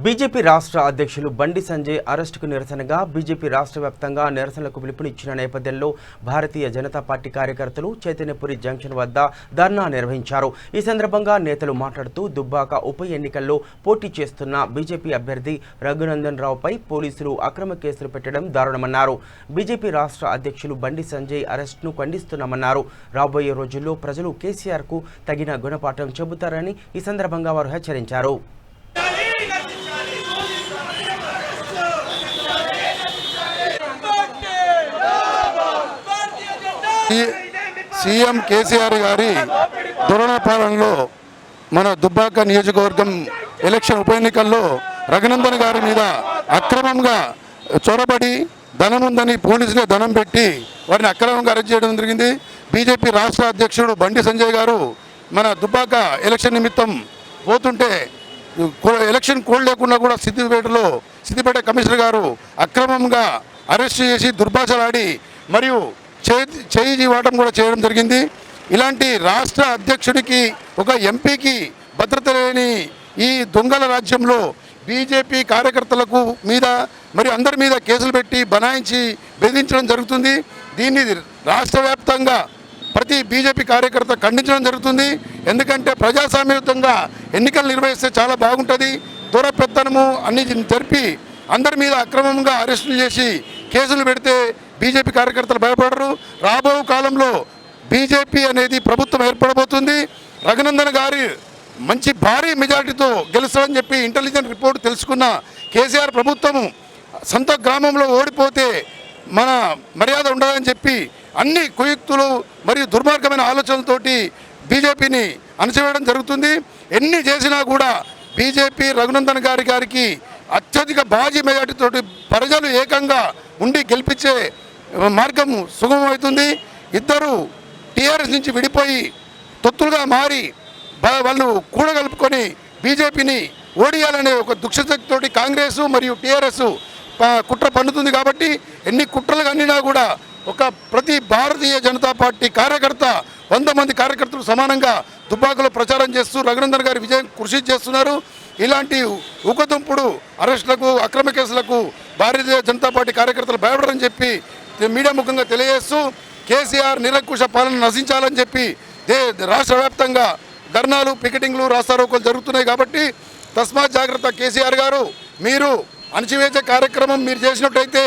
BJP రాష్ట్ర అధ్యక్షులు బండి సంజయ్ అరెస్టుకు నిరసనగా బీజేపీ రాష్ట్ర వ్యాప్తంగా నిరసనలకు పిలుపునిచ్చిన నేపథ్యంలో భారతీయ జనతా పార్టీ కార్యకర్తలు చైతన్యపురి జంక్షన్ వద్ద ధర్నా నిర్వహించారు. ఈ సందర్భంగా నేతలు మాట్లాడుతూ దుబ్బాక ఉప ఎన్నికల్లో పోటీ చేస్తున్న బీజేపీ అభ్యర్థి రఘునందన్ రావుపై పోలీసులు అక్రమ కేసులు పెట్టడం దారుణమన్నారు. బీజేపీ రాష్ట్ర అధ్యక్షులు బండి సంజయ్ అరెస్టును ఖండిస్తున్నామన్నారు. రాబోయే రోజుల్లో ప్రజలు కేసీఆర్కు తగిన గుణపాఠం చెబుతారని ఈ సందర్భంగా వారు హెచ్చరించారు. సీఎం కేసీఆర్ గారి దురపాలనలో మన దుబ్బాక నియోజకవర్గం ఎలక్షన్ ఉప ఎన్నికల్లో రఘునందన్ గారి మీద అక్రమంగా చొరబడి ధనం ఉందని పోలీసులే ధనం పెట్టి వారిని అక్రమంగా అరెస్ట్ చేయడం జరిగింది. బీజేపీ రాష్ట్ర అధ్యక్షుడు బండి సంజయ్ గారు మన దుబ్బాక ఎలక్షన్ నిమిత్తం పోతుంటే ఎలక్షన్ కోడ్ లేకుండా కూడా సిద్దిపేట కమిషనర్ గారు అక్రమంగా అరెస్ట్ చేసి దుర్భాషలాడి మరియు చేయి జీవటం కూడా చేయడం జరిగింది. ఇలాంటి రాష్ట్ర అధ్యక్షుడికి ఒక ఎంపీకి భద్రత లేని ఈ దొంగల రాజ్యంలో బీజేపీ కార్యకర్తలకు మీద మరి అందరి మీద కేసులు పెట్టి బనాయించి బెదిరించడం జరుగుతుంది. దీన్ని రాష్ట్ర వ్యాప్తంగా ప్రతి బీజేపీ కార్యకర్త ఖండించడం జరుగుతుంది. ఎందుకంటే ప్రజాస్వామ్యయుతంగా ఎన్నికలు నిర్వహిస్తే చాలా బాగుంటుంది. దూరపెత్తనము అన్ని జరిపి అందరి మీద అక్రమంగా అరెస్టులు చేసి కేసులు పెడితే బీజేపీ కార్యకర్తలు భయపడరు. రాబో కాలంలో బీజేపీ అనేది ప్రభుత్వం ఏర్పడబోతుంది. రఘునందన్ గారి మంచి భారీ మెజార్టీతో గెలుస్తారని చెప్పి ఇంటెలిజెన్స్ రిపోర్ట్ తెలుసుకున్న కేసీఆర్ ప్రభుత్వం సొంత గ్రామంలో ఓడిపోతే మన మర్యాద ఉండదని చెప్పి అన్ని కుయుక్తులు మరియు దుర్మార్గమైన ఆలోచనలతోటి బీజేపీని అణచివేయడం జరుగుతుంది. ఎన్ని చేసినా కూడా బీజేపీ రఘునందన్ గారికి అత్యధిక భారీ మెజార్టీతోటి ప్రజలు ఏకంగా ఉండి గెలిపించే మార్గం సుగమమవుతుంది. ఇద్దరు టీఆర్ఎస్ నుంచి విడిపోయి తొత్తులుగా మారి వాళ్ళు కూడగలుపుకొని బీజేపీని ఓడియాలనే ఒక దుక్షశక్తితోటి కాంగ్రెస్ మరియు టీఆర్ఎస్ కుట్ర పన్నుతుంది. కాబట్టి ఎన్ని కుట్రలు కన్నినా కూడా ప్రతి భారతీయ జనతా పార్టీ కార్యకర్త 100 మంది కార్యకర్తలు సమానంగా దుబ్బాకలో ప్రచారం చేస్తూ రఘునందన్ గారి విజయం కృషి చేస్తున్నారు. ఇలాంటి ఊకతుంపుడు అరెస్టులకు అక్రమ కేసులకు భారతీయ జనతా పార్టీ కార్యకర్తలు భయపడరని చెప్పి మీడియా ముఖంగా తెలియజేస్తూ కేసీఆర్ నిరంకుశ పాలన నశించాలని చెప్పి రాష్ట్ర వ్యాప్తంగా ధర్నాలు పికెటింగ్లు రాస్తారోకోలు జరుగుతున్నాయి. కాబట్టి తస్మాత్ జాగ్రత్త కేసీఆర్ గారు, మీరు అణచివేసే కార్యక్రమం మీరు చేసినట్టయితే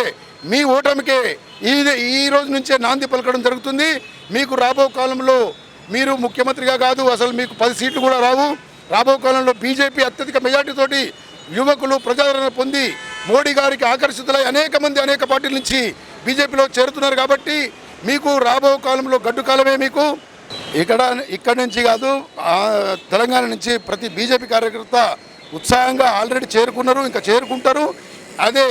మీ ఓటమికే ఈ రోజు నుంచే నాంది పలకడం జరుగుతుంది. మీకు రాబో కాలంలో మీరు ముఖ్యమంత్రిగా కాదు, అసలు మీకు 10 సీట్లు కూడా రావు. రాబో కాలంలో బీజేపీ అత్యధిక మెజార్టీతోటి యువకులు ప్రజాదరణ పొంది మోడీ గారికి ఆకర్షితులై అనేక మంది అనేక పార్టీల నుంచి బీజేపీలో చేరుతున్నారు. కాబట్టి మీకు రాబో కాలంలో గడ్డు కాలమే. మీకు ఇక్కడి నుంచి కాదు, తెలంగాణ నుంచి ప్రతి బీజేపీ కార్యకర్త ఉత్సాహంగా ఆల్రెడీ చేరుకున్నారు, ఇంకా చేరుకుంటారు. అదే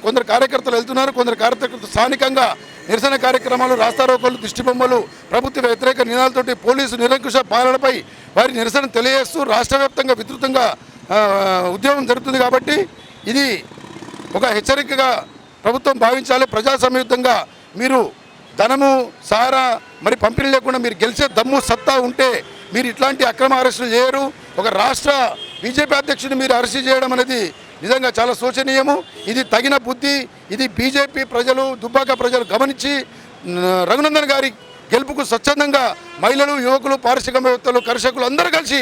కొందరు కార్యకర్తలు వెళ్తున్నారు, కొందరు కార్యకర్తలు స్థానికంగా నిరసన కార్యక్రమాలు, రాస్తారోకోలు, దిష్టిబొమ్మలు, ప్రభుత్వ వ్యతిరేక నినాదాలతోటి పోలీసు నిరంకుశ పాలనపై వారి నిరసన తెలియజేస్తూ రాష్ట్ర వ్యాప్తంగా విస్తృతంగా ఉద్యమం జరుగుతుంది. కాబట్టి ఇది ఒక హెచ్చరికగా ప్రభుత్వం భావించాలి. ప్రజాస్వామ్యయుతంగా మీరు ధనము సారా మరి పంపిణీ లేకుండా మీరు గెలిచే దమ్ము సత్తా ఉంటే మీరు ఇట్లాంటి అక్రమ అరెస్టులు చేయరు. ఒక రాష్ట్ర బీజేపీ అధ్యక్షుడిని మీరు అరెస్ట్ చేయడం అనేది నిజంగా చాలా శోచనీయము. ఇది తగిన బుద్ధి. ఇది బీజేపీ ప్రజలు, దుబ్బాక ప్రజలు గమనించి రఘునందన్ గారి గెలుపుకు స్వచ్ఛందంగా మహిళలు, యువకులు, పారిశ్రామికవేత్తలు, కర్షకులు అందరూ కలిసి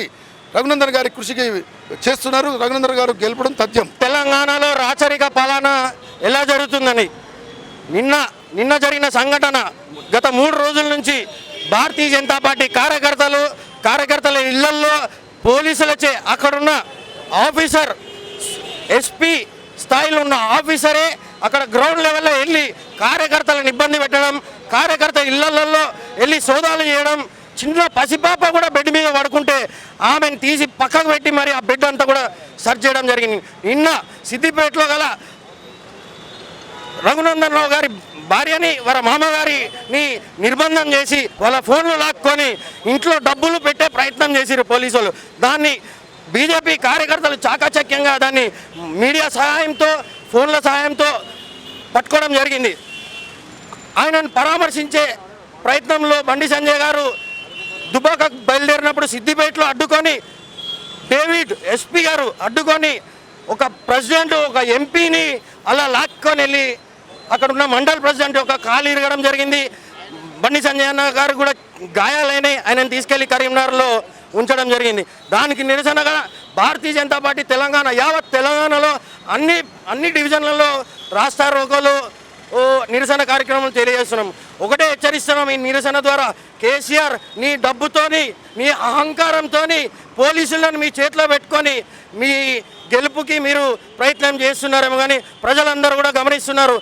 రఘునందన్ గారి కృషికి చేస్తున్నారు. రఘునందన్ గారు గెలపడం తథ్యం. తెలంగాణలో రాచరిక పాలన ఎలా జరుగుతుందని నిన్న జరిగిన సంఘటన గత 3 రోజుల నుంచి భారతీయ జనతా పార్టీ కార్యకర్తల ఇళ్లల్లో పోలీసులచే అక్కడున్న ఆఫీసర్ ఎస్పీ స్థాయిలో ఉన్న ఆఫీసరే అక్కడ గ్రౌండ్ లెవెల్లో వెళ్ళి కార్యకర్తలను ఇబ్బంది పెట్టడం, కార్యకర్త ఇళ్లలో వెళ్ళి సోదాలు చేయడం, చిన్న పసిపాప కూడా బెడ్ మీద పడుకుంటే ఆమెను తీసి పక్కకు పెట్టి మరి ఆ బెడ్ అంతా కూడా సర్చ్ చేయడం జరిగింది. నిన్న సిద్దిపేటలో గల రఘునందన్ రావు గారి భార్యని వాళ్ళ మామగారిని నిర్బంధం చేసి వాళ్ళ ఫోన్లు లాక్కొని ఇంట్లో డబ్బులు పెట్టే ప్రయత్నం చేసిరు పోలీసులు. దాన్ని బీజేపీ కార్యకర్తలు చాకచక్యంగా దాన్ని మీడియా సహాయంతో, ఫోన్ల సహాయంతో పట్టుకోవడం జరిగింది. ఆయనను పరామర్శించే ప్రయత్నంలో బండి సంజయ్ గారు దుబ్బాకకు బయలుదేరినప్పుడు సిద్దిపేటలో అడ్డుకొని డేవిడ్ ఎస్పీ గారు అడ్డుకొని ఒక ప్రెసిడెంట్ ఒక ఎంపీని అలా లాక్కొని వెళ్ళి అక్కడ ఉన్న మండల్ ప్రెసిడెంట్ ఒక కాలు ఇరగడం జరిగింది. బండి సంజయ్ అన్న గారు కూడా గాయాలైనాయి. ఆయనను తీసుకెళ్లి కరీంనగర్లో ఉంచడం జరిగింది. దానికి నిరసనగా భారతీయ జనతా పార్టీ యావత్ తెలంగాణలో అన్ని డివిజన్లలో రాస్తా రోకోలు నిరసన కార్యక్రమం తెలియజేస్తున్నాం. ఒకటే హెచ్చరిస్తున్నాం ఈ నిరసన ద్వారా, కేసీఆర్ నీ డబ్బుతోని నీ అహంకారంతోని పోలీసులను మీ చేతిలో పెట్టుకొని మీ గెలుపుకి మీరు ప్రయత్నం చేస్తున్నారేమో, కానీ ప్రజలందరూ కూడా గమనిస్తున్నారు.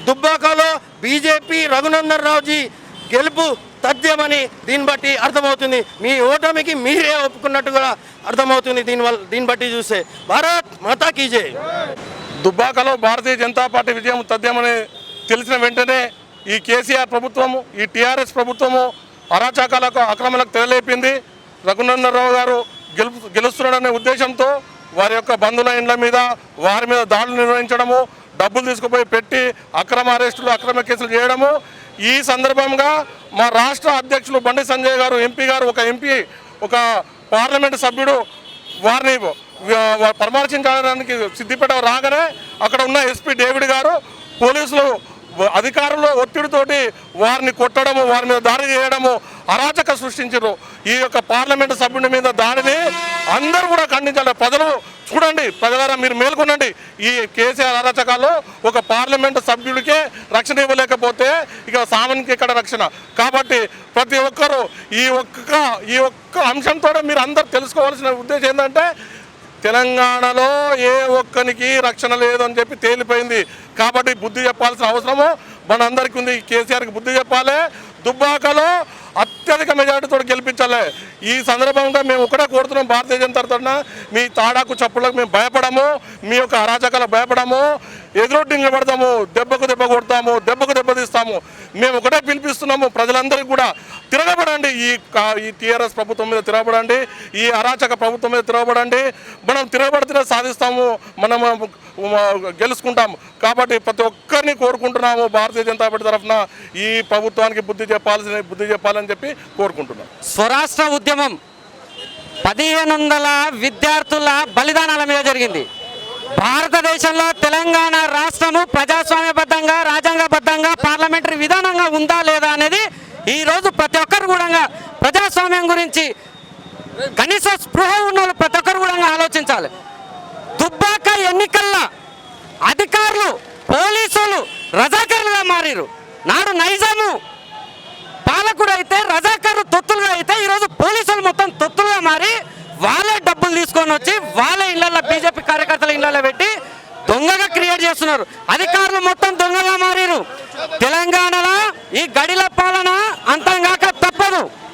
దుబ్బాకలో బీజేపీ రఘునందన్ రావుజీ గెలుపు తథ్యమని దీన్ని బట్టి అర్థమవుతుంది. మీ ఓటమికి మీరే ఒప్పుకున్నట్టు కూడా అర్థమవుతుంది దీన్ని బట్టి చూస్తే. భారత్ మాతా కీ జై. దుబ్బాకలో భారతీయ జనతా పార్టీ విజయం తథ్యమని తెలిసిన వెంటనే ఈ కేసీఆర్ ప్రభుత్వము, ఈ టీఆర్ఎస్ ప్రభుత్వము అరాచకాలకు అక్రమాలకు తెరలేపింది. రఘునందనరావు గారు గెలుస్తున్నాడనే ఉద్దేశంతో వారి యొక్క బంధువుల ఇండ్ల మీద వారి మీద దాడులు నిర్వహించడము, డబ్బులు తీసుకుపోయి పెట్టి అక్రమ అరెస్టులు, అక్రమ కేసులు చేయడము. ఈ సందర్భంగా మా రాష్ట్ర అధ్యక్షులు బండి సంజయ్ గారు, ఎంపీ గారు, ఒక పార్లమెంటు సభ్యుడు వారిని పరామర్శించడానికి సిద్దిపేట రాగానే అక్కడ ఉన్న ఎస్పీ డేవిడ్ గారు పోలీసులు అధికారులు ఒత్తిడితోటి వారిని కొట్టడము, వారి మీద దాడి చేయడము, అరాచక సృష్టించారు. ఈ యొక్క పార్లమెంటు సభ్యుడి మీద దాడిని అందరూ కూడా ఖండించాలి. ప్రజలు చూడండి, ప్రజలారా మీరు మేల్కొనండి. ఈ కేసీఆర్ అరాచకాల్లో ఒక పార్లమెంటు సభ్యుడికే రక్షణ ఇవ్వలేకపోతే ఇక సామాన్యునికి ఎక్కడ రక్షణ? కాబట్టి ప్రతి ఒక్కరూ ఈ ఒక్క అంశంతో మీరు అందరూ తెలుసుకోవాల్సిన ఉద్దేశం ఏంటంటే, తెలంగాణలో ఏ ఒక్కరికి రక్షణ లేదని చెప్పి తేలిపోయింది. కాబట్టి బుద్ధి చెప్పాల్సిన అవసరము మనందరికీ ఉంది. కేసీఆర్కి బుద్ధి చెప్పాలి. దుబ్బాకలో అత్యధిక మెజార్టీతో గెలిపించాలి. ఈ సందర్భంగా మేము ఒకటే కోరుతున్నాం, భారతీయ జనతా తరఫున మీ తాడాకు చప్పులకు మేము భయపడము, మీ యొక్క అరాచకాలకు భయపడము, ఎదురొడ్డి నిలబడతాము, దెబ్బకు దెబ్బ కొడతాము, దెబ్బకు దెబ్బ తీస్తాము. మేము ఒకటే పిలిపిస్తున్నాము, ప్రజలందరికీ కూడా తిరగబడండి. ఈ టీఆర్ఎస్ ప్రభుత్వం మీద తిరగబడండి, ఈ అరాచక ప్రభుత్వం మీద తిరగబడండి. మనం తిరగబడితే సాధిస్తాము, మనం గెలుచుకుంటాము. కాబట్టి ప్రతి ఒక్కరిని కోరుకుంటున్నాము, భారతీయ జనతా పార్టీ తరఫున ఈ ప్రభుత్వానికి బుద్ధి చెప్పాలని చెప్పి కోరుకుంటున్నాం. స్వరాష్ట్ర ఉద్యమం 1500 విద్యార్థుల బలిదానాల మీద జరిగింది. భారతదేశంలో తెలంగాణ రాష్ట్రము ప్రజాస్వామ్యబద్ధంగా, రాజ్యాంగబద్ధంగా, పార్లమెంటరీ విధానంగా ఉందా లేదా అనేది ఈరోజు ప్రతి ఒక్కరు కూడా ప్రజాస్వామ్యం గురించి కనీస స్పృహ ఉన్న ప్రతి ఒక్కరు కూడా ఆలోచించాలి. దుబ్బాక ఎన్నికల్లో అధికారులు, పోలీసులు రజాకర్లుగా మారిరు. నాడు నైజాము పాలకుడు అయితే, రజాకర్లు తొత్తులుగా అయితే, ఈరోజు పోలీసులు మొత్తం తొత్తులుగా మారి వాళ్ళే డబ్బులు తీసుకొని వచ్చి వాళ్ళ ఇళ్లలో, బీజేపీ కార్యకర్తల ఇళ్లలో పెట్టి దొంగగా క్రియేట్ చేస్తున్నారు. అధికారులు మొత్తం దొంగగా మారిరు. తెలంగాణలో ఈ గడిల పాలన